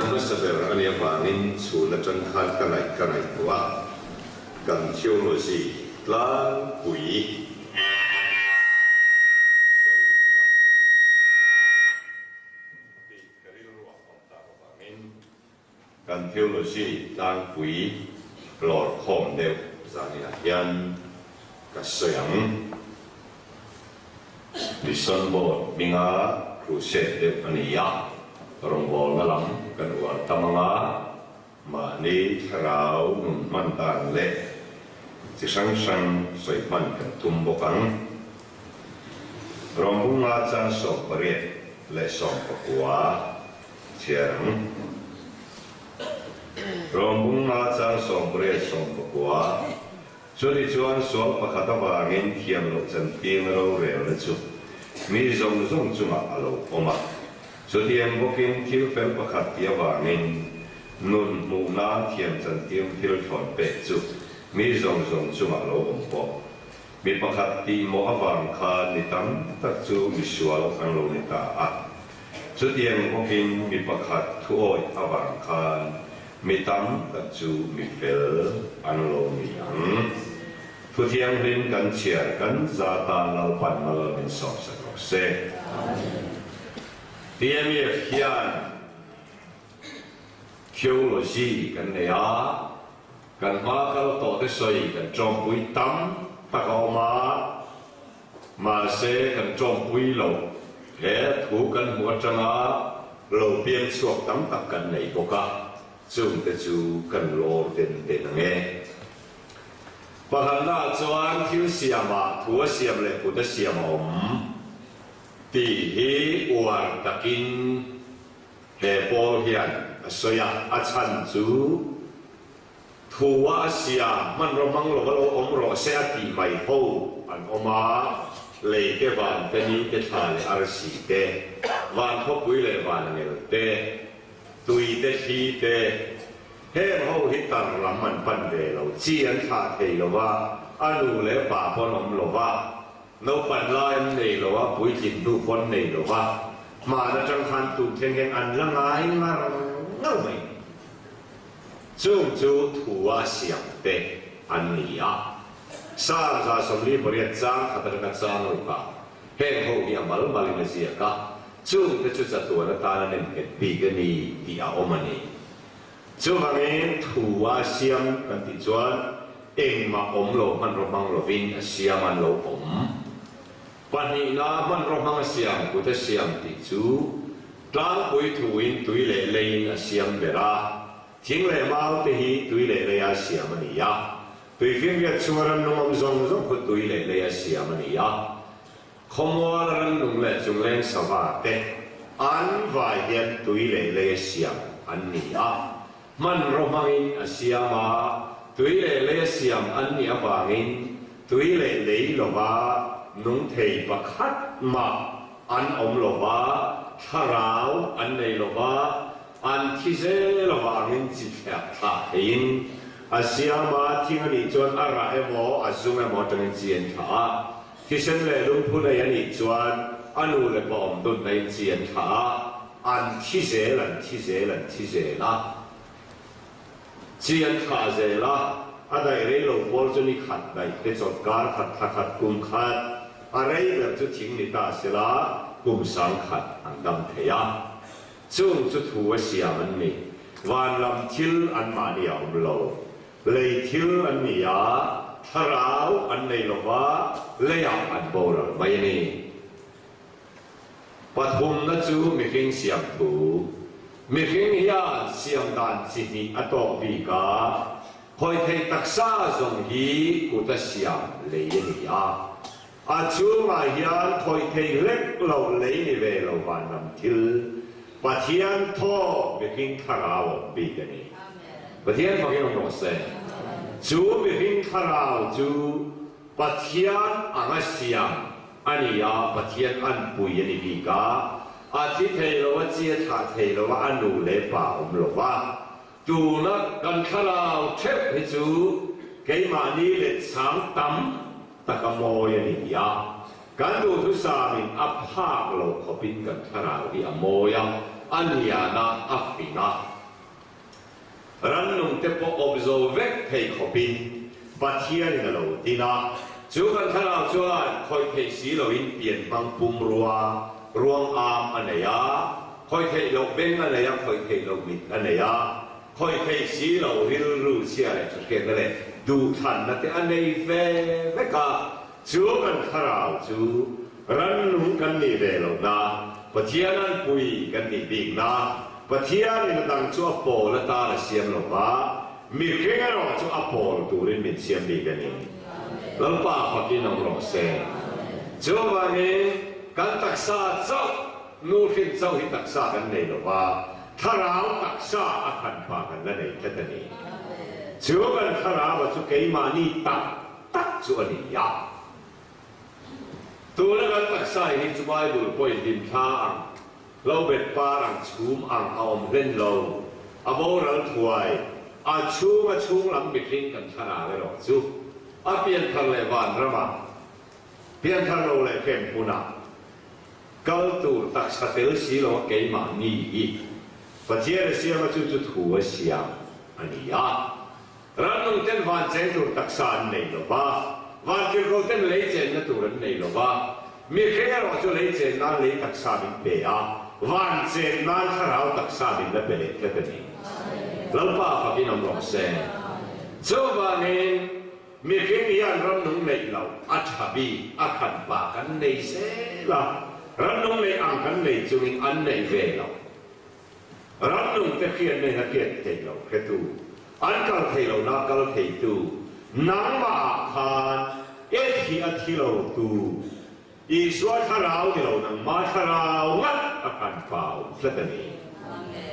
ma saber ania wangin chu na chan khan kanai tua kan thiu lo si tlan pui kan thiu lo si tlan pui lor khom deu zani a hian ka soyang lison bo minga cruise de ania rong bol ngalam kan war tamanga ma ni tharau nun man tan le chi sang sang soi pan kan tum bokang rong bunga chan so pare le som pakwa chiang rong bunga chan so pare som pakwa cho đi chuan so pakhata wangin thiam lo chan ting ro re le chu mi zong zong chunga alo oma cho tiêm booking thiếu phép và khát tiêm vàng nun mù na thiêm chân tiêm thiếu thọn bể chu mi rong rong chu ngã lâu ổn bộ mi bạc khát ti mò vàng kha ni tam tất chu mi xua lâu ăn lâu ni ta à cho tiêm booking mi bạc khát thu oi vàng kha mi tam tất chu mi phèl ăn lâu mi ăn thu thiêm rin căn chia căn gia tan lâu pan lâu min sop se tiêm nghiệp hiền khiêu lo gì cần này à cần hóa câu tổ tới soi cần trong bụi tắm ta có mà sẽ cần trong bụi lầu để thủ cần mua trăng á lầu biên suộc tắm tập cần này có cả chung tới chú cần lo đến nghe và hắn đã choan thiếu xiêm mà thua xiêm lệ của tới xiêm thì hi uang takin he bol hian soya achan chu thuwa sia man romang lo om ro se ati mai ho an oma le ke van te ni ke tha le ar si te van pho pui le van ne te tui te hi te he ho hi tar lam man pan de lo chi an tha thei lo wa anu le pa pon om lo wa nấu phần lai này làว่าปุ๋ยกินดูคนnày làว่ามาแล้วจังหันตุ่มเทียงเฮงอันละไงมาเงาไม่จุ่มจูถัวเสียงเตอันนี้อ่ะสร้างซาสมรีบริจาคขัดกันสร้างหรือเปล่าเฮงหูยามัลมาลินเซียกะจุ่มจะจุดจัตัวนั้นตานั้นเป็นปีกันนี้ที่อาอมันนี้จุ่มอันนี้ถัวเสียงกันติดจวนเองมาอมโลมันรบังโลวินเสียมันโลอมปัจจุบันมันรบมังเสียงกุฏเสียงติจูกลางปุยถุยตุยเล่เล่เสียงเบราทิ้งเล่มาอุติตุยเล่เล่เสียมันนี่ยาตุยฟิงเกตชวรันนุ่มจงจงขุดตุยเล่เล่เสียมันนี่ยาขโมยรันนุ่มเล่จงเล่สวัสดิ์อันวายเห็นตุยเล่เล่เสียงอันนี้ยามันรบมังเสียมาตุยเล่เล่เสียงอันนี้วางินตุยเล่เล่ลว่านุ่งเทยประคัดมาอันอมโลวาทาราวอันในโลวาอันที่เจโลวาเงินจิตแอบถ่ายนอาเซียมาที่อันนี้จวนอะไรโมอาซุงเอโมจังเจียนถ่าที่เช่นเลยลุงพูดในอันนี้จวนอนุเลบอมตุนในเจียนถ่าอันที่เจลันที่เจลันที่เจละเจียนถ่าเจละอะไรเรื่องโลกบอลจะมีขัดในเป็นจดการขัดกุมขัดอะไรแบบจะทิ้งในตาเสละกุมสังขัดอันดำเทียช่วงจะถูกเสียมันนี่วันลำทิลอันมาเดียวเราเลยทิลอันนี้ยาทาราวอันในโลกว่าเลยอันโบราณไม่นี่ปฐมนั่นจูไม่เพียงเสียงถูไม่เพียงยาเสียงดันสิทธิอัตโตปีกาคอยเทตักษาจงฮีกุตเสียงเลยนี่ยาอาชูมาเฮียนคอยเทเล็กเราเลยนี่เวลวันนำทิลปะเทียนท่อไม่เพียงคาราวปีกันนี่ปะเทียนฟังยังไงเสียจูไม่เพียงคาราวจูปะเทียนอังเสียงอันนี้ยาปะเทียนอันปุยนี่ปีกาอาทิตย์เทโลวะเจียถาเทโลวะอนุเลป่าโลวะจูนักกันคาราวเทปให้จูเกมานี่เล็ดสามตั้มตะกโมยนี่ยาการดูทุสามินอัพภาคโลกขบินกันคาราวที่อโมยอันยานาอัฟฟินา ran nung te po obzo vek thei khopin pathian na lo tina chu kan thara chuan khoi thei si lo in pian bang pum ruwa ruang am anaya khoi thei lo beng anaya khoi thei lo mit anaya khoi thei si lo ril ru sia le chu ke le du than na te anei ve veka chu kan thara chu ran nung kan ni ve lo na pathian an pui kan ni big na pathian in dang chu apo la ta la siam lo ba mi khenga ro chu apo tu rin min siam bi kan ni lam pa phakin ang ro se chu ba ni kan taksa chau nu khin chau hi taksa kan nei lo ba tharau taksa akan pa kan la nei ta ni chu kan thara ba chu kei ma ni tak chu ani ya tu la kan taksa hi chu bible point dim tha ang lâu bệt ba rằng chum ang aom ren lâu abo ral thuai a chung lam bị kinh cần thana le lo chu a pian thar le van rama pian thar lo le kem puna kal tu tak sa tel si lo ke ma ni i pathian sia ma chu thu a siam ani ya ran nung ten van chen tu tak sa nei lo ba van kir ko ten le chen na tu ran nei lo ba mi khe ro chu le chen na le tak sa bin pe a van chen nan tharau tak sa bin la bele ke ni lo pa fa ki nam ro se so ba ni mi khe ni an ram nung nei lo a tha bi a khan pa kan nei se la ram nung nei ang kan nei chu in an nei ve lo ram nung te khian nei na kiet te lo ke tu an kal thei lo na kal thei tu nang ma khan e thi a thi lo tu i suat tharau ni lo nang ma tharau ngat akan pau flatani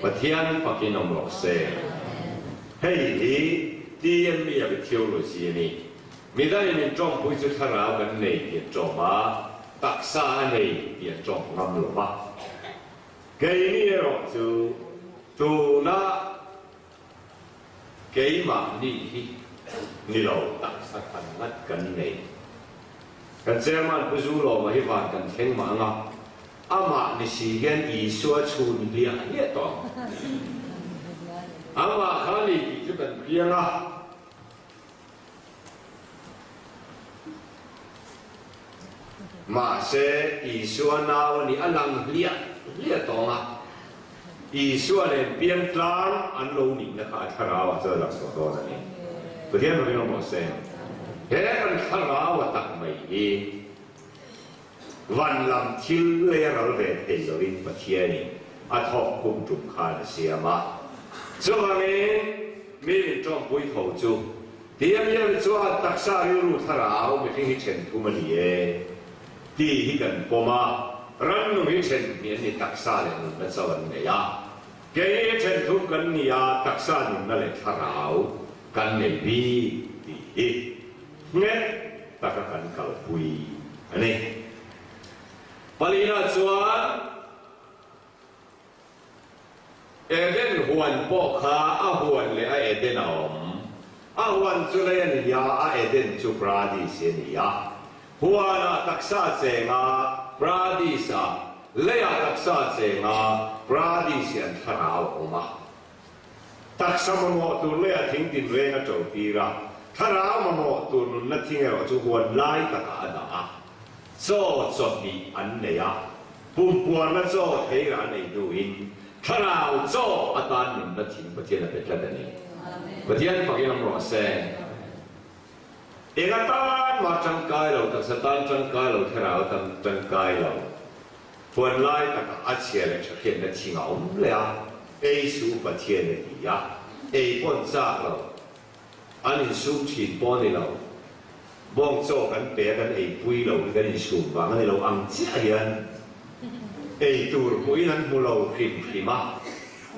pathian pakin om ro se hei hi tien mi ya thiu lo si ni mi dai min trong pui chu tharau kan nei ti cho ma tak sa nei ti cho ngam lo ba ke ni ro chu tu na ke ma ni hi ni lo tak sa kan ngat kan nei kan chairman puzu lo ma hi van kan theng ma nga ama ni si gen I suwa chun lia ni to ama khani ki chu kan pia nga ma se I suwa na ni alang lia to nga I suwa le pian tlang an lo ni na ka tharawa cha la so do na ni ko tian ma no mo se he kan tharawa tak mai hi van lam thil le ral ve te lo in pathian ni a thok kum tum kha na siama so ma me mi trong pui tho chu tiam ye chu a tak sa ri ru tharau mi hi chen thu ma ni e ti hi kan poma ran nu hi chen mi ni tak sa le nu na chawan ne ya ke chen thu kan ni ya tak sa nu na le tharau kan ne bi ti nghe ta ka kan kal pui ani palina chuan eden huan po kha a huan le a eden om a huan chu le ni ya a eden chu pradi se ni ya huana taksa che nga pradi sa le a taksa che nga pradi sian tharau oma taksa mo tu le a thing tin re na chau ti ra tharau ma mo tu nun na thing ro chu huan lai ta ka da a so so ni an ne ya pum puan na so thei ra nei du in tharau so atan nun na thing pathian na petla da ni pathian pakin am ro se egatan ma chang kai lo ta satan chang kai lo tharau tam chang kai lo huan lai ta ka a chia le chakhen na thing a om le a ei su pathian ne ti ya ei pon sa lo anh sum chín bò này lâu, bong choกันเปียกันไอ้ปุยเรากันสุ่มบางกันเราอังเจียนไอ้ตัวปุยนั้นมูเราพิมะ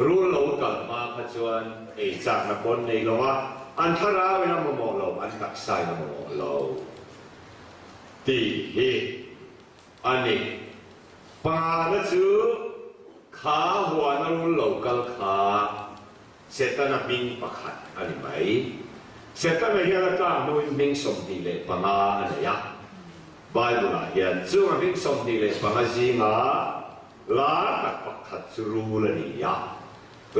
รู้เรากัดมาขจวนไอ้จากนักบอลในเราว่าอันทาราเวลามามองเราอันตักใส่มามองเราตีเฮอันนี้ปาละจูขาหัวนั้นรู้เรากัลขาเสตนาบินประคัดอันนี้ไหมเสร็จแล้วเฮียก็ตั้งนู่นมิ่งสมดีเลยปังอาอะไรyaไบเบิลเฮียจู่มันมิ่งสมดีเลยปังอาจีงาลาตักปักขัดจูรูเลยนี่ya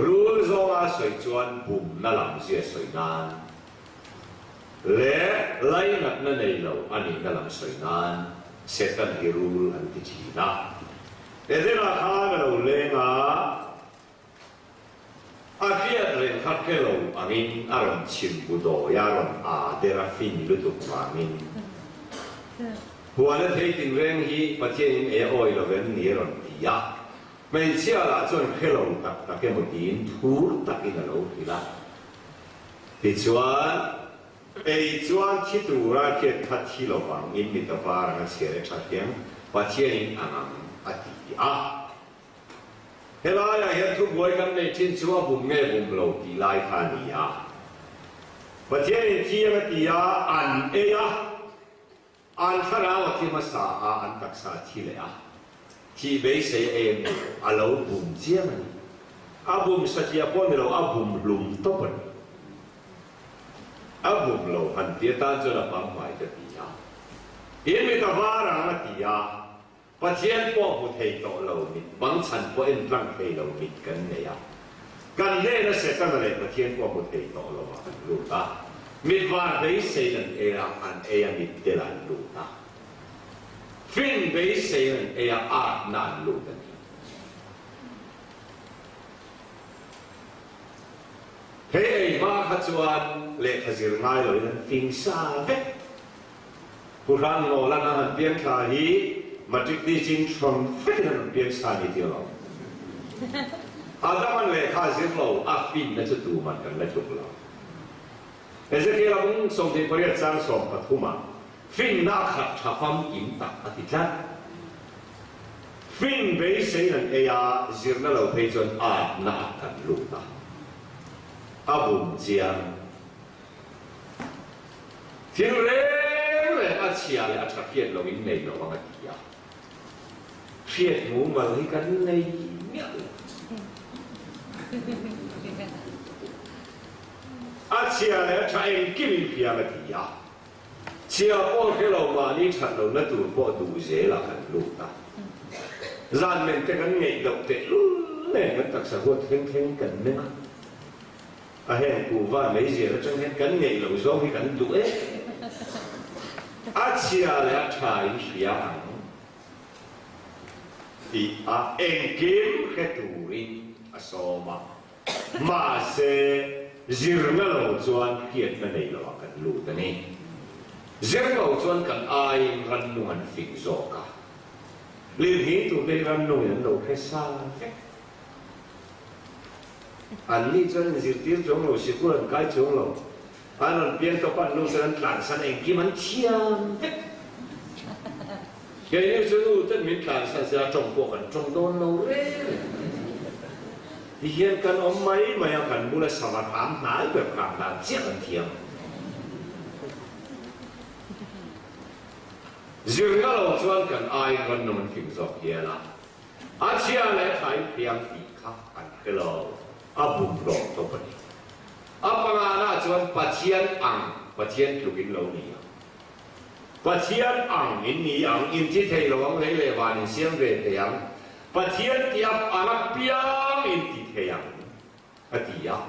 rule zonga soi chuan bum na lam zia soi nan le lai nat na nei lo ani na lam soi nan setan hi rule an ti chi na edena kha na lo le nga a kia ren khat ke lo angin aron chim bu do ya ron a dera fin lu tu ma min huan thei ting reng hi pathian e oi lo ven ni ron ti ya mai chia la chuan khelo tak tak ke mo tin thur takin lo hi la ti chuan ei chuan thi tu ra ke that thi lo wang in mi ta var nga chere tha tiang pathian in angam ati a helaya he thu boy kan nei tin chua bum nge bum lo ti lai kha ni a pathian in thi ma ti a an e a an khara wa thi ma sa a an tak sa thi le a thi be se em alo bum chia man a bum sa chia pon lo a bum lum to pan a bum lo han tia ta cho la pam mai ta ti ya in mi ta va ra ma ti ya pathian po pu thei to lo mi bang chan po en tlang thei lo mi kan ne ya kan ne na se kan le pathian po pu thei to lo ma lu ta mi va be se nan era an e ya mi de la lu ta fin be se nan e ya a na lu ta hey ma kha chuan le khazir ngai lo nan fin sa ve Quran lo la na han pian kha hi matric di jin from finan pian sa ni ti lo adaman le khazir lo a fin na chu tu man kan la chu lo Ezekiel ang som di pariat sang som pathuma fin na khat thafam im tak atitlan fin be se nan e ya zirna lo pe chon a na kan lu ta abum chiang thiên lệ lệ a chia lệ a chặt phiền lo in này lo bằng cái gì à phiền ngủ mà lấy cái này miệng a chia lệ a chặt em kim phiền cái gì à chia bỏ cái lo mà đi chặt lo nó tụi bỏ đủ dễ là cần lụt ta gian mình cái nghề độc tệ này nó thật sự hốt thêm thêm cần nữa a hen cụ va mấy gì nó trong hết cắn nghề lẩu gió khi cắn đũa a chia là trái phía hàng thì a em kiếm cái tủ in a so mà sẽ zir nó lẩu chuan kiệt nó này là cần lù ta nè zir lẩu chuan cần ai răn nuan phình gió cả liên hi tụ đây răn nuan lẩu cái sao anh đi cho nên việc tiêu chống lầu sĩ quân cái chống lầu anh làm biến cho bạn luôn cho nên tản sản anh kiếm anh chiêm cái này cho nên chân mình tản sản sẽ trồng cuộc anh trồng đôn lâu đấy thì hiện cần ông mấy mà yang cần mua là sản phẩm hám hái việc làm là chết anh thiêng riêng cái lầu cho anh cần ai cần nó mình phình dọc kia là anh chia lại thấy tiếng thì khác anh cái lầu abum lo to pani apanga na chuan pathian tlukin lo ni pathian ang in ni ang in chi thei lo ang le wan in siam ve te yang pathian tiap anak piang in ti thei yang atia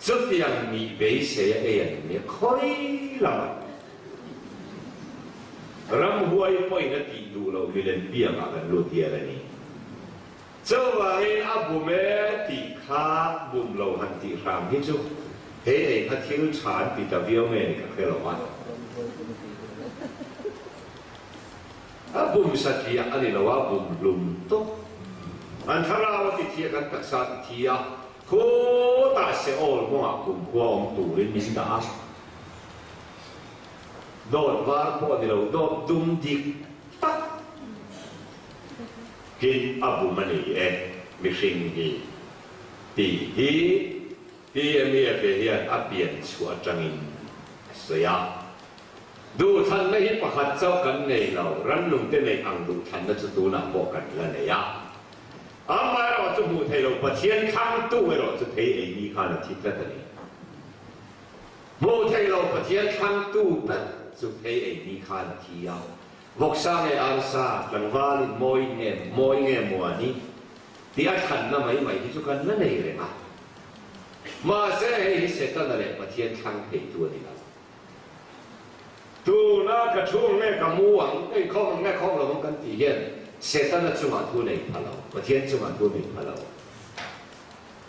chu tiang mi be se e an ni khoi la ram huai poi na ti du lo mi len piang a kan lo tia la ni châu vậy abu mẹ thì khá bùm lâu hành thì làm hết chú thế này他thiếu产比较标咩嚟嘅老闆abu sa thì anh ấy là abu lùm tốt anh thà là thì thiệt anh đặc sắc thì à cố ta sẽ ổn mà cùng qua ông tù lên mình đã đốt vár bỏ đi lâu đốt đun đi tắt Kin abu mani mi sinh hi ti mi về hiện apian chua trangin soya du than na hi pakhat chau kan nei lo ran lung te nei ang du than na chu tu na po kan la nei ya amai ro chu mu thei lo pathian khang tu we ro chu thei ei ni kha na thi ta ni mu thei lo pathian khang tu ta chu thei ei ni kha na thi ya vok sa nge an sa lang va ni moi nge mua ni ที่อันขันน่ะไม่ที่จุกันนั่นเองเลยนะมาเสียให้เสร็จตั้งแต่มาเทียนทางเหตุตัวนี้แล้วตัวน่ากระชุ่มแม่กำมัวไอ้ข้องแม่ข้องเราต้องกันตีเย็นเสร็จตั้งแต่จุมาตัวนี้พะเรามาเทียนจุมาตัวนี้พะเรา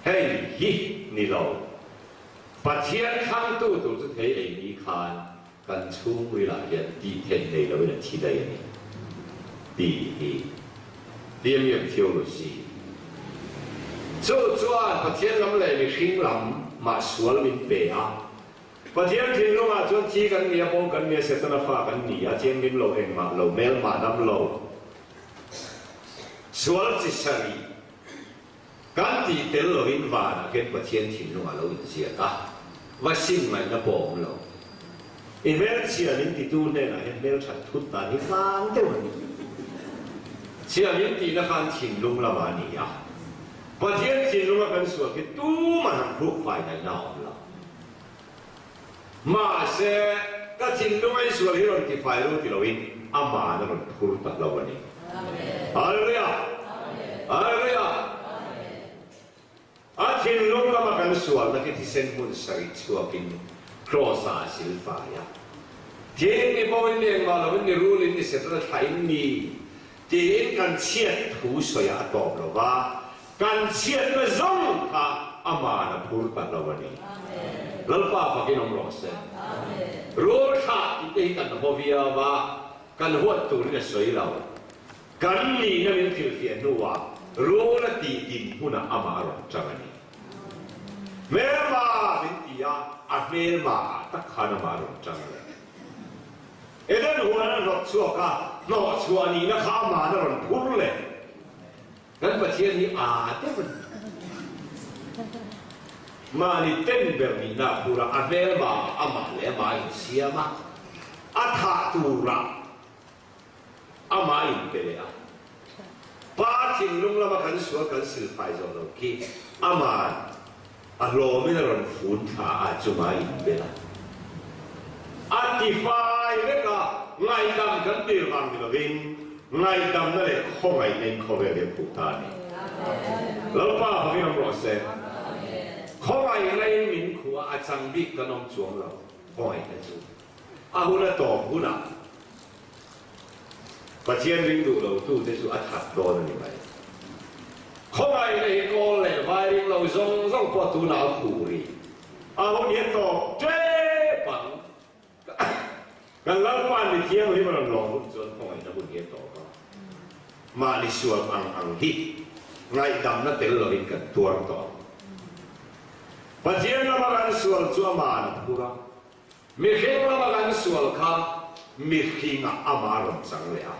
เฮ้ยฮินี่เรามาเทียนทางตัวจะให้ไอ้มีคานกันชุ่มเวลาเย็นดีเทียนในเราเป็นที่ใดนี่ดีเรียนอย่างเที่ยวลุสี做做ประเทศลำเลยมีขิงลำมาสวนมินเปียประเทศที่ลงมาจนที่กันมีป้องกันมีเสตนาฟ้ากันนี่อาเจียงมินโลเองมาโลเมลมาดำโลสวนจิตสรีการที่เตลโลวินวานะเกิดประเทศที่ลงมาโลอินเสียตาว่าสิ่งมันจะบอกเราอินเวลเชียนินที่ดูเนี่ยนะเห็นเมลฉันทุตตานี่ฟังเท่านี้เชียนินที่นักการถิ่นลงละวานี่อ่ะประเทศที่ลงมาเป็นส่วนที่ตู้มันทำพลุไฟในน้ำละมาเสก็ถิ่นลงมาส่วนที่เราที่ไฟรู้ที่เราวินอามานะมันพูดตัดเราวันนี้อะไรเนี่ยอะไรเนี่ยอาถิ่นลงมาเป็นส่วนที่ที่เส้นมุนสริชัวกินครอสาสิลฟายะที่นี่พอวันนี้มาเราวันนี้รู้เลยนี่เสร็จแล้วไทยนี่ที่กันเชียดถูสวยอาตอบเราว่าการเชียร์มาส่งข้าอามานะพูดตัดเราวันนี้แล้วป้าพักกินนมรสรู้ท่าที่กันพอวิอาว่ากันหัวตัวนี่สวยเรากันนี่นั่นเป็นที่เทียนนัวรู้ละตีดินหุ่นอามาหรอกจังนี้เมื่อมาเป็นที่อ่ะเมื่อมาตักขานามาหรอกจังเลยเอ็ดหัวนั้นรถชัวก้ารถชัวนี่นะข้ามานะรถพูดเลยกันประเทศนี้อาจจะมันมาลิเต้นแบบนี้นะพูระอาเบลมาอามาเลมาอินเซียมาอาธาตูระอามาอินเปเลียป้าทิ้งลุงละมากันสัวกันสื่อไฟจอเราคีอามาอาโลไม่ได้รอนฟูนขาอาจุมาอินเปล่าอาติไฟเล็กอะไงดำกันตีรังดีละวิงไงดำนั่นแหละข้อไงในข้อเรียนผูกตานี่แล้วป้าพอพี่น้องบอกเสร็จข้อไงในมินขัวอาจังบิกกับน้องจวงเราข้อไงกันจูอาหุ่นตอบหุ่นอ่ะประเทศริงดูเราตู้จะสู้อัฐโดนนี่ไปข้อไงในกอเลวายริงเราส่งปอตูนาคูรีอาหุ่นเห็นตอบเจ๊ปังกันแล้วป้าในเที่ยงที่มันลองจนข้อไงจะหุ่นเห็นตอบมาลิสวมอังฮิไงดำนั่นเตลลอยกันตัวต่อปัจจัยนั้นมากันสวลจัวมานะพูระมีเข่งมากันสวลข้ามีเข่งอามาลจังเลยอ่ะ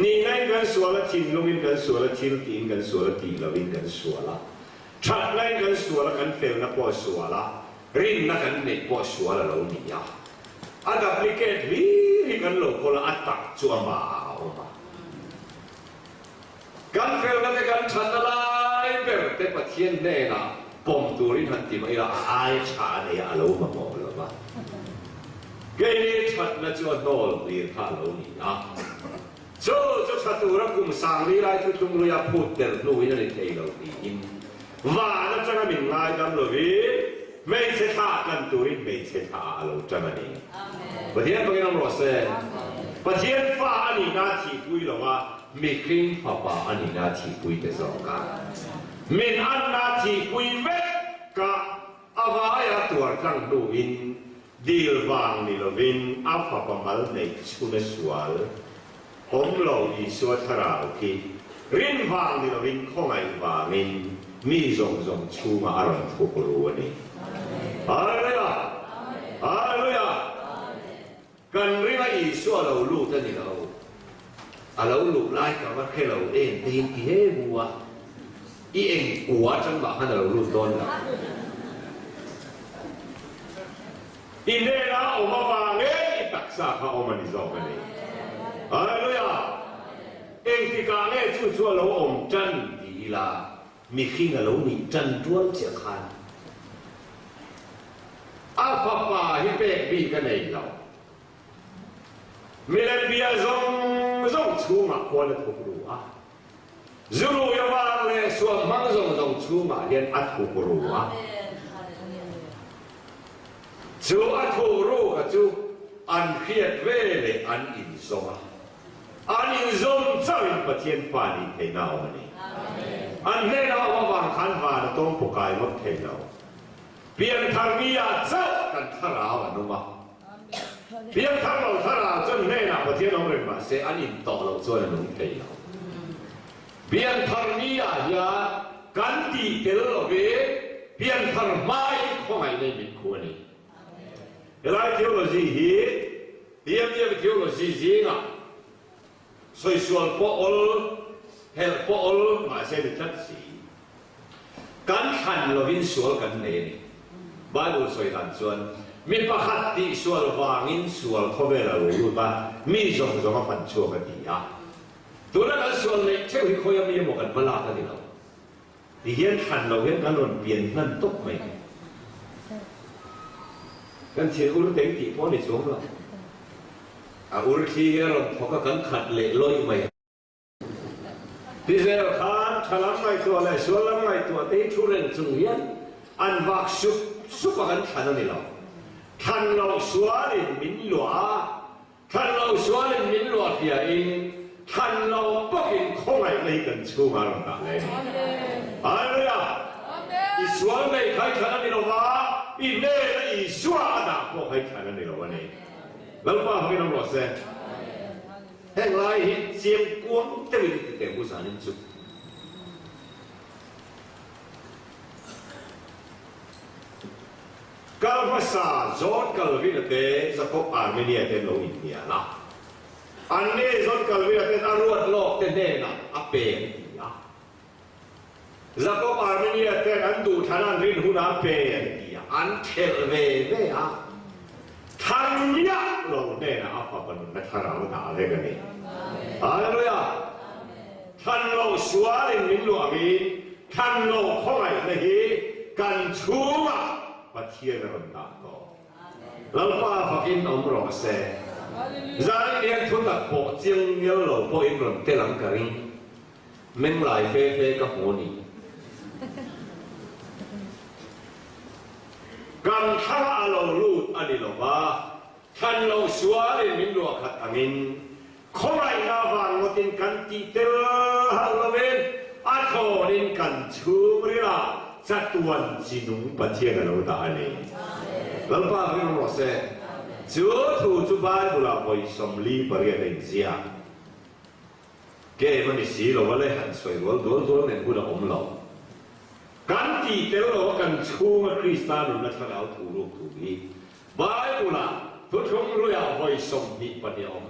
นี่ไงกันสวลทิ้งลงกันสวลทิ้งทิ้งกันสวลทิ้งลงกันสวลชัดไงกันสวลกันเฟลนับพอสวลรินนักกันไม่พอสวลเรานี่อ่ะอาดับลิเกตลีกันโลกคนละอัตตาจัวมากันเฟลกันกันชัดอะไรแบบเต็มประเทศแน่นะปมตัวนี้ทันทีไม่ละอายชาเนี่ยอารมณ์มาบอกเลยว่าเกลี่ยชัดนะจวนโนลเรียนข้าเรานี่นะโจ้ชัดตัวรักกุมสังลีไรทุกทุกเรื่องพูดเดินลุยนั่นเองเราดีอินว่านั่นจะไม่ง่ายกันเลยไม่ใช่ท่ากันตัวนี้ไม่ใช่ท่าเราจะมาเนี่ยประเทศพวกนั้นเราเสียประเทศฟ้านี่นาทีคุยหรอว่ามีครีมฟ้าป่าอันนี้นาทีคุยแต่สองกันมินอันนาทีคุยเวกกะอาวายตัวจังดูอินดีลวางนี่เราวินอัฟฟ้าป่ามาในชุนสวลผมเราอีสวดทาราโอเครินวางนี่เราวินข้องไอ้วามินมีทรงชูมาอารมณ์ทุกรู้นี่อะไรล่ะอะไรล่ะกันเรื่องอีสวดเราลูกท่านนี่เราลูกไล่กับว่าแค่เราเองตีนเฮ้บัวอีเองกัวจังบอกให้เราลูกต้นเราอีเน่ละออกมาฟังตักษาเขาเอามาดิจอบกันนี่อะไรล่ะเองที่การเนี่ยชั่วเราอมจันดีละมีขี้เรานี่จันด้วนเสียคันอาฟ้าป่าฮิเปกบีกันเองเรามีเรื่องเบียร์ส่งชูมาควรจะถูกรู้อ่ะ zulu ya wa le suam mang zong chu ma hian athu ru a chu athu ru ka chu an khiat ve le an in zoma an in zom chawin pathian pa ni thei nau ma ni an ne na wa wang khan wa na tong pukai mot thei nau pian thar mi a chau kan thara wa no ma pian thar lo thara chon ne na pathian ong ren ma se an in to lo chuan nung thei nau pian thar mi a ya kan ti tel lo ve pian thar mai khongai nei min khu ni elai theology hi tiam theology zinga soi sual po ol hel po ol ma se ni chat si kan han lovin sual kan ne ni Bible soi dan chuan mi pakhat ti sual wangin sual khobela lu ba mi zong zong a pan chu ka ti a tuna kan sual nei theu hi khoya mi mo kan bala ka ni lo ti hian han lo hian kan lon pian nan tok mai kan thil ur teng ti po ni chung lo a ur khi ron thoka kan khat le loi mai Israel khan thalam mai to le sualam mai to te thuren chung hian an wak sup kan than ni lo than lo sualin min lua than lo sualin min lua pia in than lo pokin khongai nei kan chu ma ron ta le hallelujah i sual mai khai than ni lo wa i ne i sua da ko khai than ni lo wa ni lo pa ho ni lo se heng lai hi chiam kuang te wi te bu sa nin chu kal phasa zot kal vi te Jacob Armenia te lo India la an ne zot kal vi te aruat lok te ne na a pe ya Jacob Armenia te an du thanan rin hu na pe ya an thel ve ve a than ya lo ne na a pa pan na thara na le ga ni hallelujah than lo sualin min lo ami than lo khongai na hi kan chuma pathian ron ta ko lalpa fakin om ro se zai lian thun la po chiang yel lo po in ron te lam ka ring meng lai fe fe ka ho ni kan tha alo lut ani lo ba than lo sualin min lo khat amin khongai na van motin kan ti tel haloven a thorin kan chum ri la Satuan sinung pathian lo ta ani lalpa ri ro se chu thu chu bai bula voi somli parian in zia ke mani si lo wale han soi wal dol nen bula om lo kan ti tel lo kan chu ma kristan na tharau thu ru thu hi bai bula thu thong ru ya voi somli paniom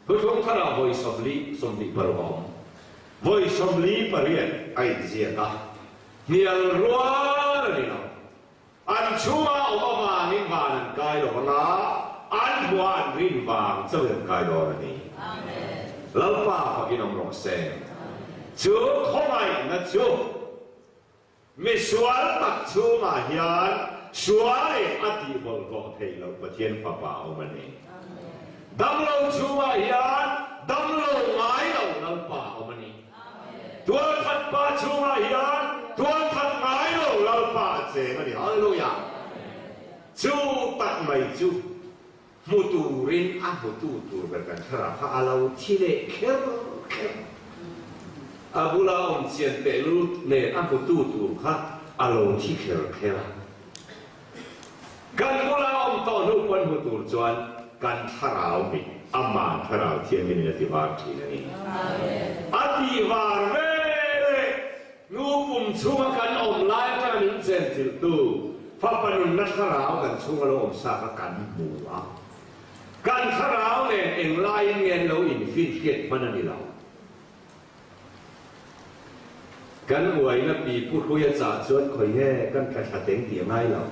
thu thong thara voi somli parom voi somli parian ai zia ta nial rual ni lo an chua o ma ni van kai lo na an buan rin vang chau kai lo ni amen lau pa fa ki nom ro se chu khomai na chu mi sual tak chu ma hian suai ati bol ko thei lo pathian pa pa o ma ni dam lo chu ma hian dam lo ngai lo lau pa o ma ni tua phat pa chu ma hian tuan thật mãi đâu lâu pa chế mà đi hallelujah chú tắt mày chú một tu rin ăn một tu về cái thara pha alo thi lệ khéo abu la ông xiên tệ lu nè ăn một tu khác alo thi khéoกันabu la ông to nu quan một tu chuanกันthara ông mình amma thara thiên mình là tivar thi này ativar về nu pum chunga kan om lai ka min chen til tu fa panun na tharau kan chunga lo om sa ka kan mu a kan tharau ne eng lai ngen lo in fin khiet manani lo kan uai na pi pu khuya cha chuan khoi he kan ka tha teng ti ngai lo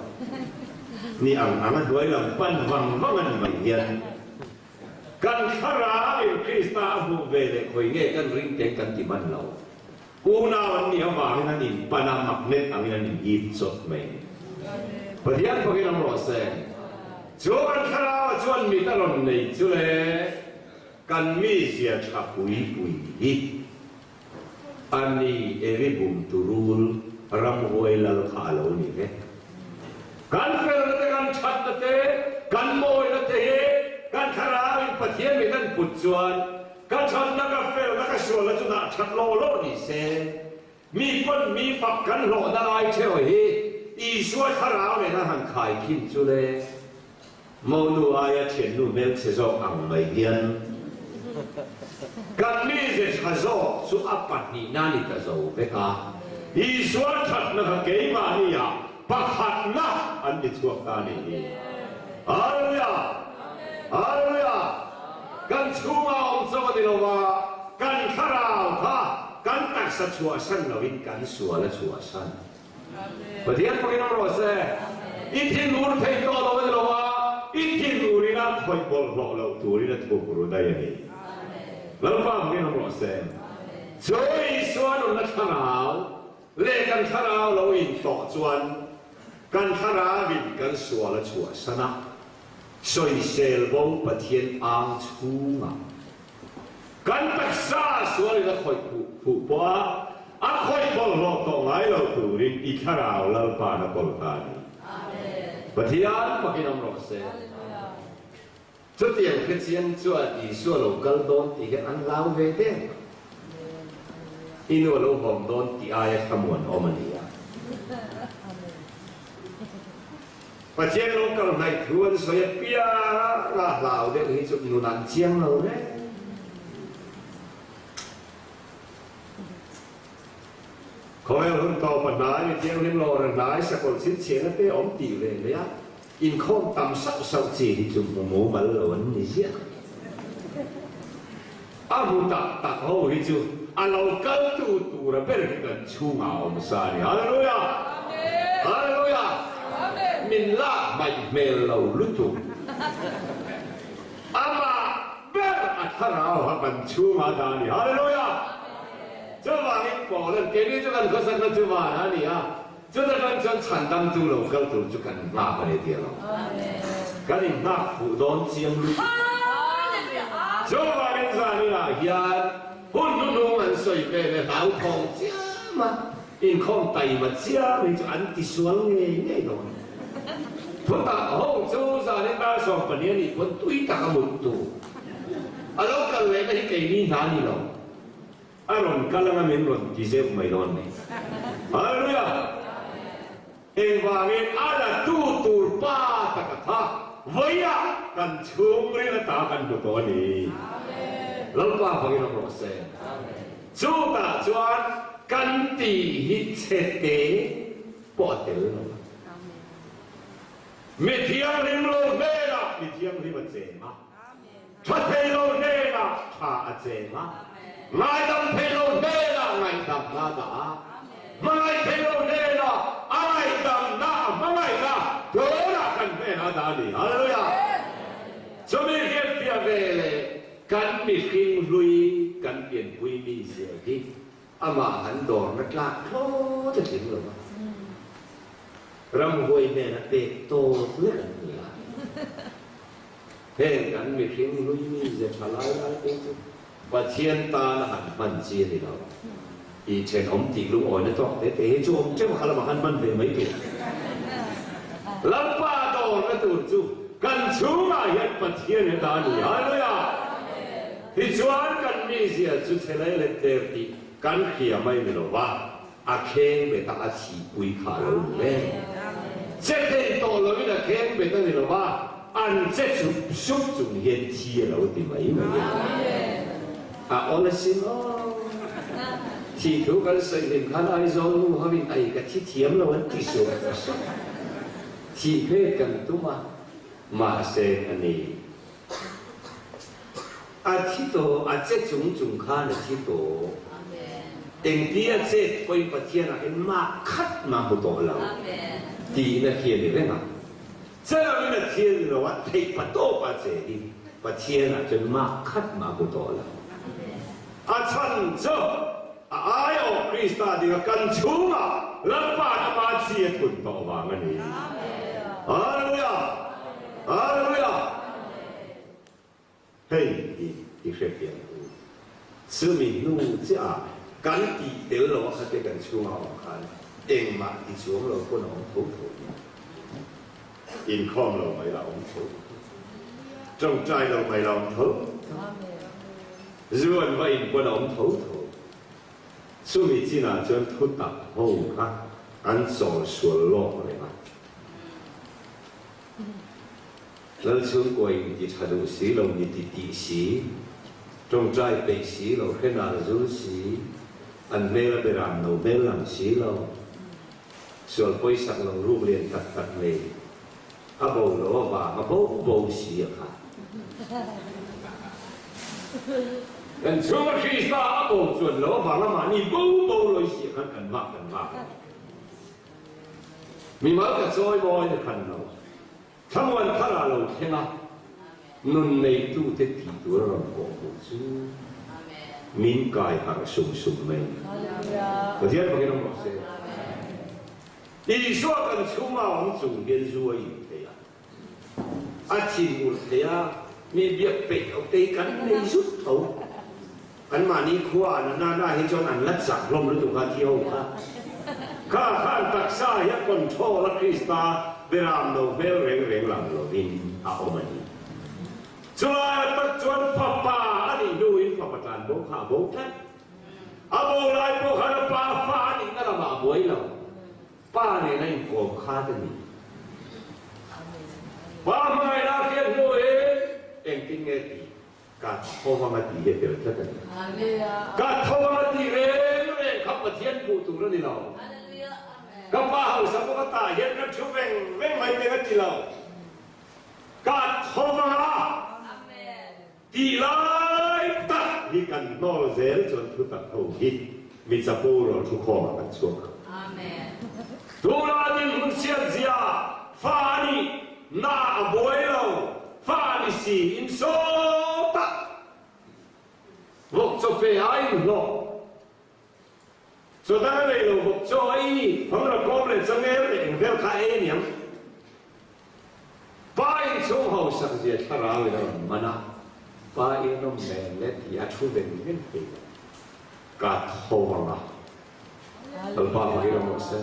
ni ang duai lam pan wang an mai hian kan tharau in krista bu ve le khoi nge kan ring teng kan ti man lo Unaวันนี้ว่าให้นั่นนี่ปนามักเน็ตอันนี้นั่นนี่ยิบสดไหมประเดี๋ยวพวกนี้น้ำรอเซ่ชวนคราวชวนมีตลอดในช่วยกันมีเสียชักปุย อันนี้เอริบุมตุรูลรำหวยลลขาโลนี่เองการเฟลนั่นการชัดนั่นเองการโมยนั่นเองการขราวิปเทียนไม่กันปุจจวนการชัดนั่นก็เฟลนั่นก็ชัวร์แล้วจุดนั้นชัดโลโลนี่เซมีคนมีฝักกันโลได้เช่วยอีส่วนขราเนี่ยนะหันขายขินจุเลยมอนูอายะเทียนนูเมลเซโซอังไม่เดียนกันมีเจชะโซสุอัปปัตนีนานิตะโซเบกาอีส่วนชัดนั่นก็เกี่ยมานี่ยาปักหัดนะอันนี้ชัวร์กันนี่ฮาเลลูยาฮาเลลูยากันชูมาองค์สวัสดิโลวากันขราวท่ากันตักสัจชัวสันเราอินกันสัวและชัวสันประเดี๋ยวพวกเราโรเซ่อีที่นูร์เพย์ก็เราไม่รู้ว่าอีที่นูรีน่าคอยบอกเราตัวนี้น่าถูกรู้ได้ยังไงแล้วป้าพวกเราโรเซ่ช่วยส่วนนั้นขราวเล่กันขราวเราอินต่อจวนกันขราวินกันสัวและชัวสันช่วยเซลล์วงประเทียนอ่างชูงากันตักษาส่วนนี้คอยผูกว่าอาคอยบอกเราตรงไหนเราตูรินอีขราวเราปานะบอลตานีประเทศพวกเราโรเซ่จุดที่คริสเตียนจวดอีส่วนเราเกิดโดนอีกอันลาวเวเดนอินว่าเราผมโดนที่อายขมวนอมันนี่ประเทศเราเกิดในทวนสวยเปียลาลาวเด็กที่จุดนูนันเชียงเราเนี่ยขอให้เราต่อปัญหาในเที่ยงเล่นรอหลายสักคนสิ้นเสียงแล้วไปอมตีเลยเนี่ยอินข้องตำสับสับจีที่จุ่มหมูมันเหล่านี้เสียอาบุตักตักเขาที่จุ่มอาเราเกิดตัวเราเป็นกันชูงาอมสานี่ฮาเลลูยาฮาเลลูยามินลาไม่เมลเราลุตุอามาเบิดอัฐราหับันชูมาดานี่ฮาเลลูยา这玩意保了，给你这个和尚的这玩意你啊，这个人真产当中了，高度就跟拿回来点了，跟你拿fuldon经路，这玩意啥你啊呀，混沌沌们随便的老空家嘛，因空大嘛家，你就按地双的那种，不打后周啥你打上半年你混对打个门度，啊老个人那给你哪里了？อารมณ์กัลลังมินรอนที่เจ็บไม่โดนนี่ฮาเลลูยาเอ็งว่าเงินอะไรตูป้าตะกะท่าวิยากันชุ่มเรื่องตากันดูตัวนี้แล้วป้าฟังยังรู้เสียจูตาจวนกันตีฮิตเชเตปอดเตลล์มิเทียมริมโลเนล่ะมิเทียมริมเจมาชัดเทโลเนล่ะชาเจมาไม่ต้องเพโลเนล่ะไม่ต้องนาดาไม่เพโลเนล่ะอะไรต้องนาไม่ละโดนกันเป็นนาดานี่ฮาเลลูยาจะมีเรื่องเดียวเลยกันมีคิงลุยกันเปลี่ยนคุยมีเสียที่อามาหันดอกนักล่าโคจะถึงหรือเปล่ารำหวยเนี่ยนะเด็กโตเลื่อนนี่ละเพ่งกันมีคิงลุยมีเสียพลายละเองว่าเทียนตาละหันมันเจียนี่เราอีเช่นอมติลุงอ่อยนั่นต้องเตะจูอมเจ้าขลังหันมันเป็นไม่ถูกแล้วป้าโดนแล้วตูจูกันชูมาเห็นปะเทียนในตานี่ฮาเลลูยาที่ชวนกันมีเสียจุดเฉลยเลยเตอร์ตีกันเขียไม่มีหรอกว่าอาเข่งไปตาชีปุยขาลงเลยเจ็ดเดือนโตแล้วนี่อาเข่งไปตั้งนี่หรอกว่าอันเจ็ดชุบจุ่มเย็นทีเราติไม่เหมือนกันอันนั้นสิโอที่ถูกกันใส่เรื่องขันไอ้โซ่ลูกเขาเป็นไอ้กับที่เทียมเราวันที่สุดที่เพื่อกันตัวมาเสกอันนี้อาทิตย์โตอาเจ็ดจุ่มข้าในที่โตเต็งที่อาเจ็ดไปปะเทียนอะไรมาคัดมาบุตรเราดีนะเทียนเลยนะเจ้าเนี่ยเทียนเราว่าเทปะโตปะเจดีปะเทียนอ่ะจนมาคัดมาบุตรเราอาชันเจ้าอายอคริสต์ดีกับกันชูมาแล้วป้าจะมาเชียร์ทุนต่อวางอันนี้ฮาเลลูยาฮาเลลูยาเฮ้ยอีกเรื่องเดียวซึ่งมีนู่นจะ กันตีเดี๋ยวเราเขาจะกันช่วงเอาคันเองมาที่ช่วงเราก็น้องทุกทุกอินข้อมเราไม่เราทุกจงใจเราไม่เราทุกส่วนว่าอินก็น้องทุกทุกสุมิจินาจนทุกตัดหูค่ะอันสองส่วนโลกเลยนะแล้วช่วงกว่าอินที่ทะลุสีเรามีติดสีจงใจไปสีเราแค่นาจูสีอันเมื่อไปรำเราเมื่อหลังสีเราส่วนไปสักเรารูปเรียนตัดเลยอาโบเราว่าอาโบสีค่ะกันช่วงคริสต์มาอาโบส่วนเราว่าละมานี่โบเลยสีกันมากมีมากกับซอยบอยกันเราทั้งวันพระเราแค่นั้นนุ่นในตู้เต็มที่ตัวเราโกงจูมินกายหางสุ่มเมย์ก็ที่เราเห็นเราเสียอีส่วนกันชั่วมาวันจุ่มเย็นช่วยเดียอาชีพอุตเดียมีเบียเป็ดเอาตีกันในสุดเขาอันมานี่ขวานน่าเห็นจนอันลัดสักลมฤดูกาลเที่ยวข้าข้านตักซ่ายักคนโชและคริสตาเวลาโนเบลเร่งหลังโลวินอาโอมานีจวนตัดจวนป้าอันนี้ดูอินฟ้าประทานโบกขาโบกแท้อาโบไลโบกขาป้าฟ้านี่นั่นมาบวยเราป้าเนี่ยนั่งโกงข้าตัวนี้ป้าไม่น่าเขียนด้วยเองทิ้งเงี้ยตีการโทรมาตีเดียวเท่านั้นการโทรมาตีเร่งขับมาเทียนปูตุเรื่องนี้เราก็ป้าเขาสัมภาระเห็นนักชุบเร่งไม่เป็นกันที่เราการโทรมาตีไล่ตัดนี่กันโน้เซลจนทุกตัดโอ้ฮิมิซาปูโรทุกข้อกันช่วงดูแลดินหุ่นเสียเสียฟ้านี่น่าบวยเราฟ้านี่สิอินโซตัดวกจะไปหายหรอกสุดท้ายเลยเราวกจะไอ้ผมเราก็เลยจะเงี้ยเลยเรื่องข้าเองเนี่ยป้าอินช่วงเขาสังเกตทาราเลยมันนะป้าอินน้องแม่เล็ดยาชูเป็นเงินปีกัดโฮมาเราป้าพอดีเราหมดเสีย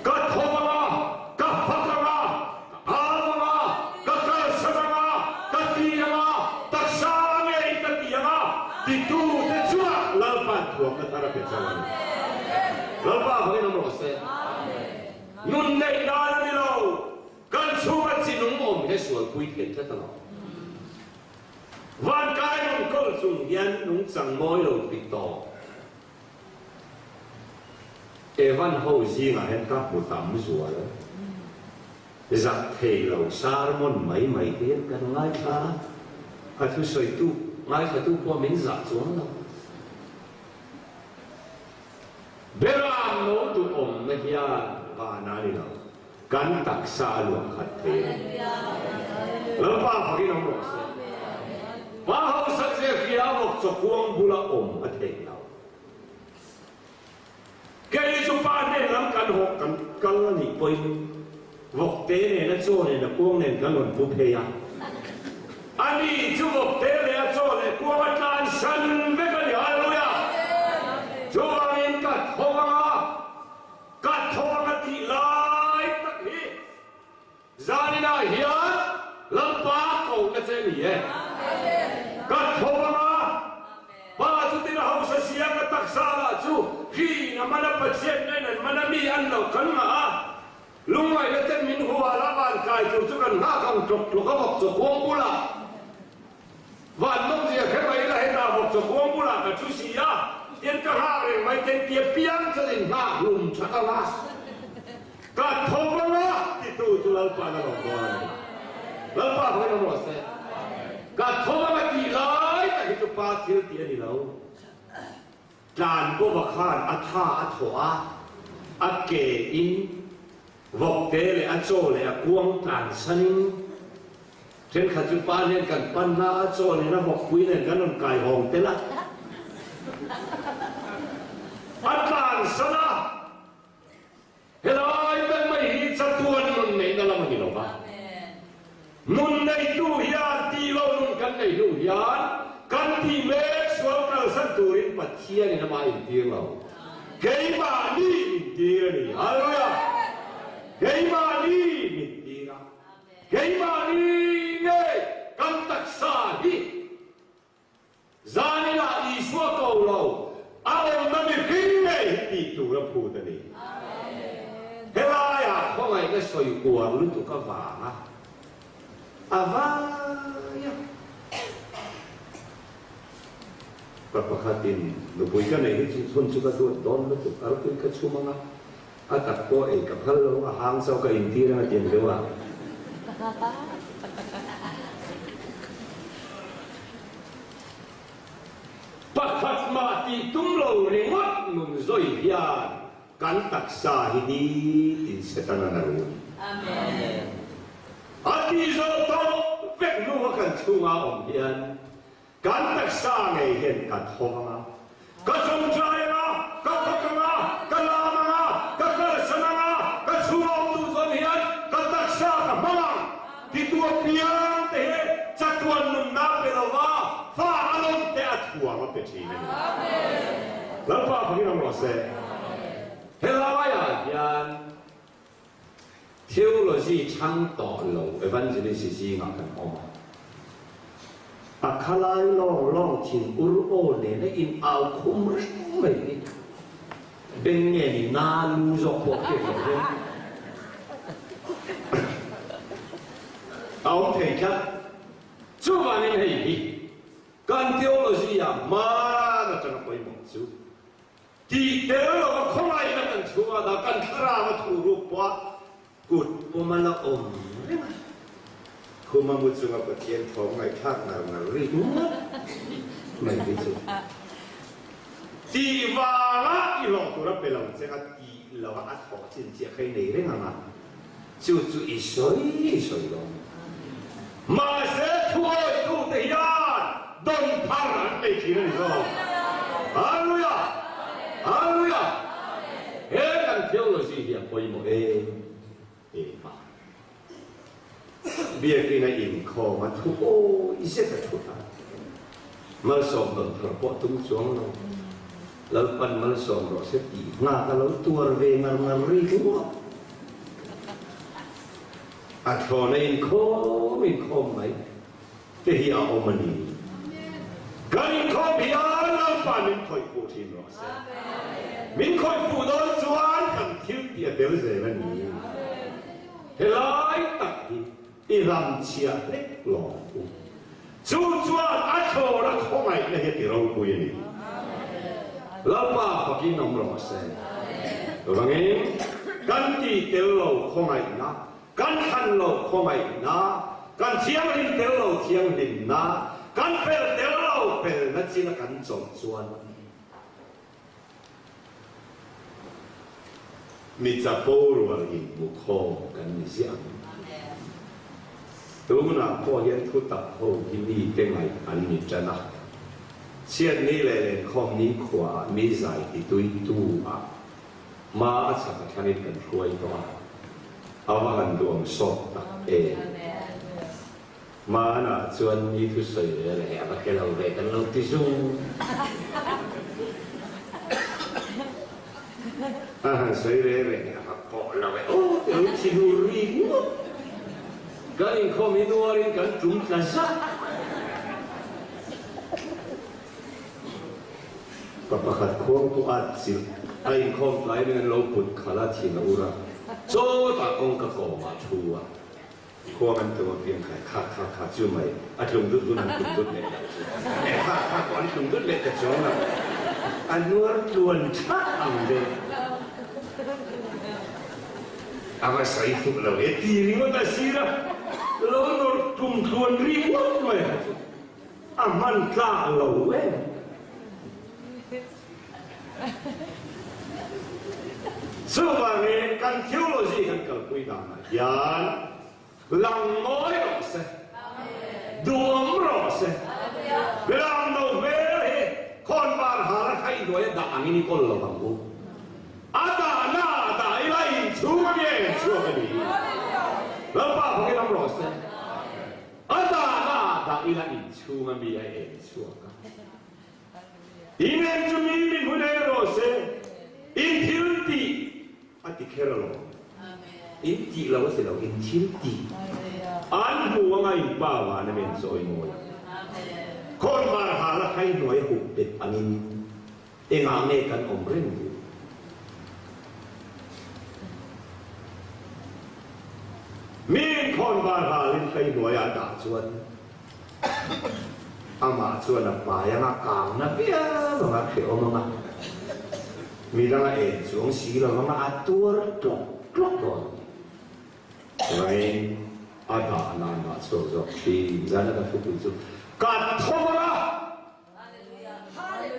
กัดโฮมากัดพักมาอามากัดสมากัดตีมาตักสาเงยกัดตีมาติดตู้ติดชัวเราป้าถั่วกัดอะไรเป็นจังหวะเราป้าพอดีเราหมดเสียนุ่นในด้านนี้เรากันชัวจีนุ่มอมให้สวยคุยเห็นแค่ตลอดวันกายนุ่งก็สุ่มยันนุ่งสังมอยเราติดต่อวันเขาจีงานกับผู้ทำสวยเลยจักเทเราสารมันไม่เดียกันง่ายค่ะอาทุสวยตู้ง่ายค่ะตู้พอมินจักสวนเราเวลาโน้ตุอมไม่ยากว่านาลีเรากันตักซาลวงขัดเทแล้วป้าพอดีน้องบอกว่าเขาสักเสียเกี่ยวกับสกุลบุระอมอันเดียวแกยิ่งสุภาพเนี่ยล้ำกันหกกันนี่ไปวกเตเนี่ยนั่นโซ่เนี่ยนะพวกเนี่ยกันหล่นผู้เพย์อันนี้จู่วกเตเนี่ยโซ่เนี่ยพวกมันการสันไม่กันอย่างไรเลยอ่ะจู่วันนี้กัดทองที่ไล่ตักฮีจานินาเฮียลำปางเขาเนี่ยเจนี่เองกัดทองมาบ้าจุดที่เราเสียกันตักซาลาจู่ที่น้ำมันปัจเจกเนี่ยมันมีอันเรากันมาลุงไม่ได้เต็มมินหัวละบ้านกายจู่กันหน้ากันจบลูกเขาบอกจะควงบุระวันน้องเสียแค่ไหนละให้ตาบอกจะควงบุระกับจู่เสียเย็นกระห้าเลยไม่เต็มเปียเปียงจะได้หน้าลุมชักกะลากัดทองมาที่ตู้จุลปานาบอกว่าแล้วป้าเขาไม่รู้เสียกัดทองมาตีไล่แต่ที่จุปาที่เตียนี่เราจานก็ว่าข้านอัฐาอัฐวะอักเกอินวกเตเลยอัจโจเลยกวงตานสันเช่นขัดจุปาเนี่ยกันปันนาอัจโจเลยนะบอกคุยเนี่ยกันนนไก่หงเตละอัตานสนะเฮ้ยเป็นไม่หินสัตว์นุ่นในนั่นละมันนี่หรอปะนุ่นในตู้ยานตีเรานุ่นกันในตู้ยานกันที่เมฆสวมเราสันตุรินปั là thiên này nó mà in tiếng lâu cái mà đi in tiếng này hallelujah cái mà đi in tiếng cái mà đi này căn tắc xa đi ra này là ý xua cầu lâu ông nó bị kinh này thì tụ ra phụ ta đi thế là ya không ai cái soi của lúc tụ các vả vả Kapakatin, lupuikan na ini sun suka tuan don lu tu, kalau tu ikat cuma ngah, atak ko kapal lu ahang sau ka inti na tiang dewa. Pakat mati tumlo ringot nun zoi hian, kan taksa hidi tin setana naru. Amen. Ati zo to vek lu akan cuma hian. Kan taksa ngay hiền kan thoma ka chung chai nga ka phak nga ka lama nga ka karsana nga ka suom tu zon hian ka taksa ka malang ti tu pian te chatuan num na pelawa fa alom te athua ma pe thi ne amen la pa phang nam lo se helawa ya hian theology chang to lo evangelist si nga kan om Akalai long tin uro ne na in au khum mai ni ben nge ni na lu zo ko ke ke au thei cha chu ma ni hei hi kan theology ya ma na cha ko mo chu ti te lo ko lai na kan chu da kan khara ma thu ru pa kut po ma la om Kuma mut sunga patien thong ngai thak na ri mai đi chu ti va la i lo tu ra pe lo che ka ti lo a tho chin che khai nei re nga chu chu i soi lo ma se thoi tu te ya don phar an pe chi re zo hallelujah hallelujah he kan theology dia poi mo ma bia khi na in kho mà thu ô ý sẽ phải thu ta mal som bang thằng bỏ tung xuống rồi lâu pan mal som rồi sẽ đi nga ta lâu tua về ngang ri đúng không thọ này in kho mấy thế hi à ông mình cái in kho bia lâu pan mình khơi phụ thiên rồi sẽ mình khơi phụ đó chuan thằng thiếu địa béo dễ là nhỉ thế lại tập đi Iram chia lek lo chu chuan a tho la khongai na he ti ro ku ni la pa phakin nom lo se rangi kan ti tel lo khongai na kan khan lo khongai na kan thiang rin tel lo thiang rin na kan pel tel lo pel na chi na kan chom chuan mi cha po ro ni mu kho kan ni siang tu na po hiền thu tập hồ thì mi tên này anh mi chân à, chuyện này là không ní khóa mi giải thì tôi tu à, mà chắc là cái này cần khuấy đó, áo anh đuông sốt đặc mà na chuyện ní thu sợi là mà cái lâu về cái lâu tí dung, sợi về học bỏ là vậy, ô tôi chỉ nuôi riêng cái in khôngมีนัวนี่กันจุ่มกันซะกับประคัดควงตัวอัดสิไอ้in khôngไหลเนี่ยเราปุดขาลาทีนะอุระโจ้ตาองกะโกมาชัวควงมันตัวเพียงไข่ขาดจู่ไหมอาจุ่มดุดนั่นดุดเนี่ยแต่ข้าก่อนจุ่มดุดเล็กกระจงอ่ะอันนัวลวนชัดอันเดียวapa saya itu lah, tiri mana sirah, lalu tuan ribuan tu, aman kah lalu Sebab ni kan teologi kan kalkui dana, yan lang moi rose, duam rose, belang no beri, kon bar harat hai dua ya dah angin ikol lawangu, ada ilain cuma dia cuma ni, lepas pakai lang rose, ada ilain cuma dia cuma. Inen cumi min hunero se in tilti ati keralo. In ti lawa se law in tilti. An huwa in bawa na men so imoy. Kon bar hala kai noy hupet angin engame kan omren. Min kon bar halin kai noy ada chuan. Ama chuan apa yang akang na pia mga kheo mga. Mira e chuang si la mga atur klok klok don. Rain ada na so so ti zana ka fu chu. Ka thomara.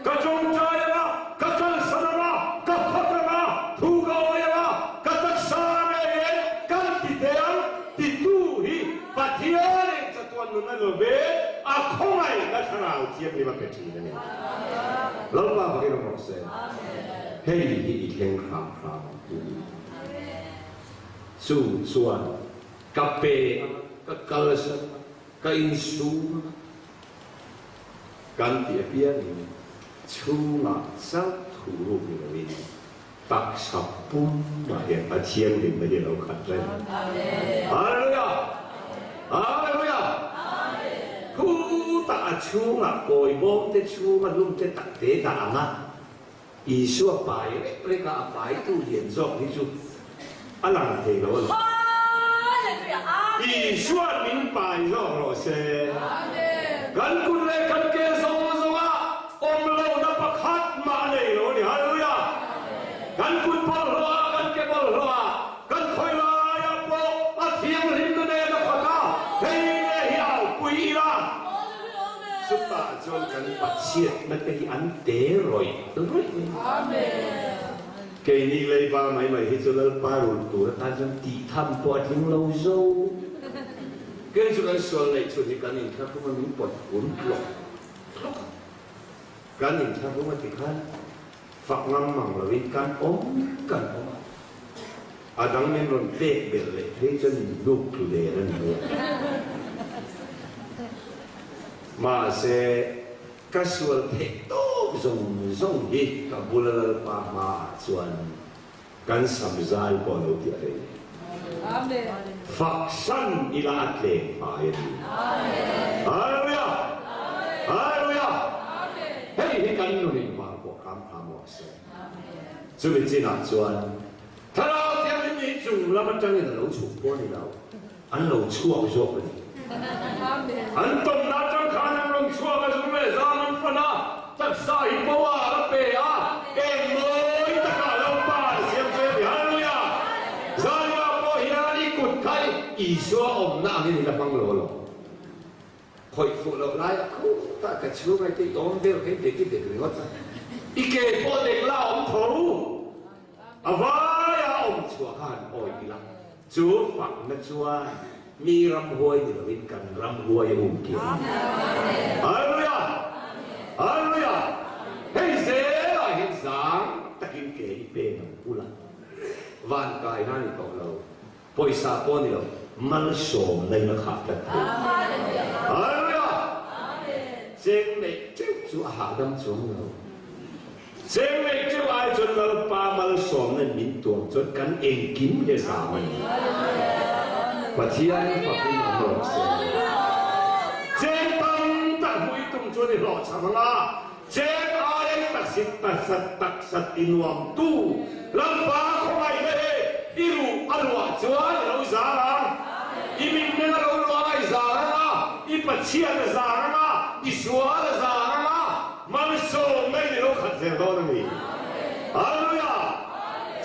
Ka chongchaya ka kalsana ka phakara thugoya ka taksane ka titeang tituhi pathiare chatuan na lobe akhongai ka tharau thiam ni ba ke thi ne. Lo ba ba ke ro se. Hey, he can come from Su, suan, kape, kakalasan, kainsu, ganti apian ini, cuma satu ini, tak sapun, bahaya atian di media laukan lain. Haleluya, haleluya. Ku tak cuma koi bom te cuma lum te tak te tak amat. Isu apa ya? Mereka apa itu lienzok itu alang telo. Isu min pai lo se. Kan kun le kan ke song songa om lo na pakhat ma le lo ni haleluya. Kan kun pol lo kan ke pol lo kan khoi la ya po athiang rim ne na khaka. Hei le hiao pui la. Supa chon kan patchiet na cái an te rồi amen cái ni lấy ba mấy mấy hết rồi ba rồi tụi ta chân tị tham bọt những lâu dâu cái chỗ cái xuân này chỗ thì cái nhìn khác không có những bọt cuốn lọc cái nhìn khác không có thì khác phật ngâm mỏng là vì can ốm à đằng nên rồi tệ bể lệ thế cho nhìn đục chủ đề là nhiều mà sẽ các sual thế tốt dùng đi cả bula pa mà suan kan samzal ko no ti are amen faksan ila atle amen haleluya haleluya hey he kan no ni ma ko kam mo se chu bi chi na suan thao theo ni chung la man chang ni lo chu po ni lao an lo chuak zo ni an tom na chang khan an lo chuak a zum le zaman fana tak sai bawa rape a em moi ta ka lo pa siam se haleluya zaya po hiani kut khai iso om na ni la pang lo khoi fu lo lai ku ta ka chu mai ti om de ke de ki de ri wat ike po de la om thou avaya om chua khan oi ila chu phang na chua mi ram hoi ni lo in kan ram hoi ki haleluya haleluya hey se la hin sang takin ke i pe na ula van kai na ni ko lo poi sa po ni lo mal som nei na kha ta haleluya amen seng nei chu a ha dam chung lo seng nei chu ai chun lo pa mal som nei min tuang chun kan eng kim de sa man Pathian fa ku na lo se chen tam ta hui tum chu ni lo cha ma chen ai tak sat inuam tu lam pa ko mai le iru alwa chuan lo za la imin ne lo lo ai za la I pathian za la I sual za la man so mai lo khat se do ni haleluya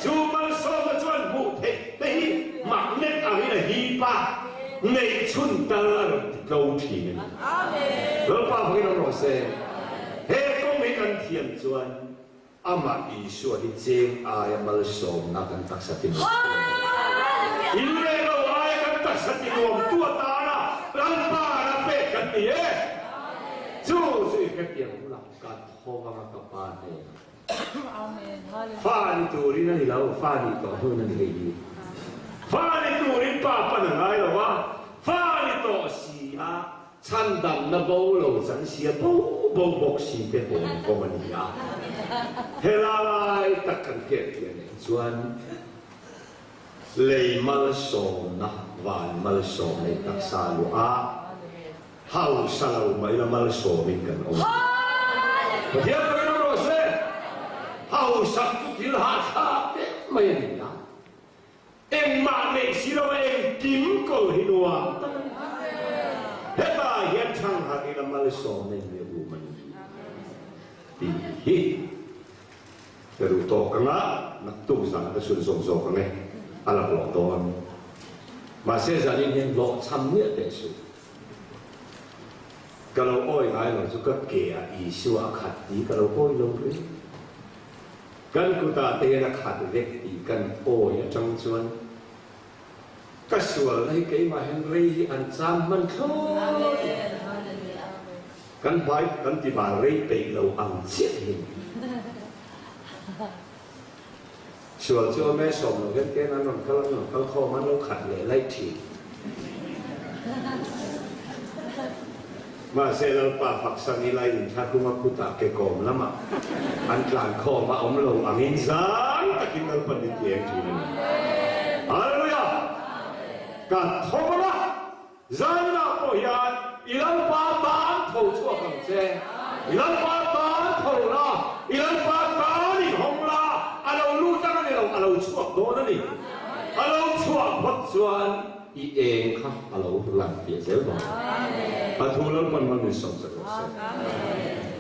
chu man so ma chuan bu the te hi mak net a hi la hi pa nei chun ta la lo thi ni amen lo pa ko lo se he ko me kan thiam chuan ama Isu di cheng ay mal som na kan taksatin ile lo ay kan taksatin om tua ta na ran pa na pe kan ni chu ka tiang ula ka tho ma ka pa ne amen fa ni tu ri na ni lo fa ni to hu na ni ni fa ni tu ri pa pa na ngai lo wa fa ni to si a 찬담 나 보로 잔시야 보보 복시 때 보고만이야 헤라이 딱한 게네 주안 레이말소나 완말소네 딱살로아 하우살로 마이라 말소민간 오 dia berose hausap dilhasa mayaniya emane siro kim ko hinua heba yan chang hakila malsone me woman hi pero to kana naktu sa ta sun song so kane ala lo don ma se sa ni hen lo cham ne de su kalau oi ngai lo su ka ke a i su a khat di kalau oi lo pri kan ku ta te na khat vek i kan oi a chang chuan ka sual lai ke ma hen rei an cham man tho kan bai kan ti ba rei pe lo ang chiet hi sual cho me som lo gen ke nan kal kho man lo khat le lai thiมาเสร็จแล้วป่าฝักสังนี่ไล่ถึงชาคุมาคุตะเกกอมแล้วมาอันกลางคอมาอมลงอังอินสานตะกินเราปนิเตียงทีนึงฮาเลลูยากัดทงนะจานาโปยานอีลันปาบานโถชั่วคำเจอีลันปาบานโถละอีลันปาบานอีหงละอาเรารู้จักนี่เราอาเราชั่วโดนนี่อาเราชั่วพัดชวนอีเองครับอาเราหลังเปียเสียบ่ปะทูแล้วมันมีสองสักสอง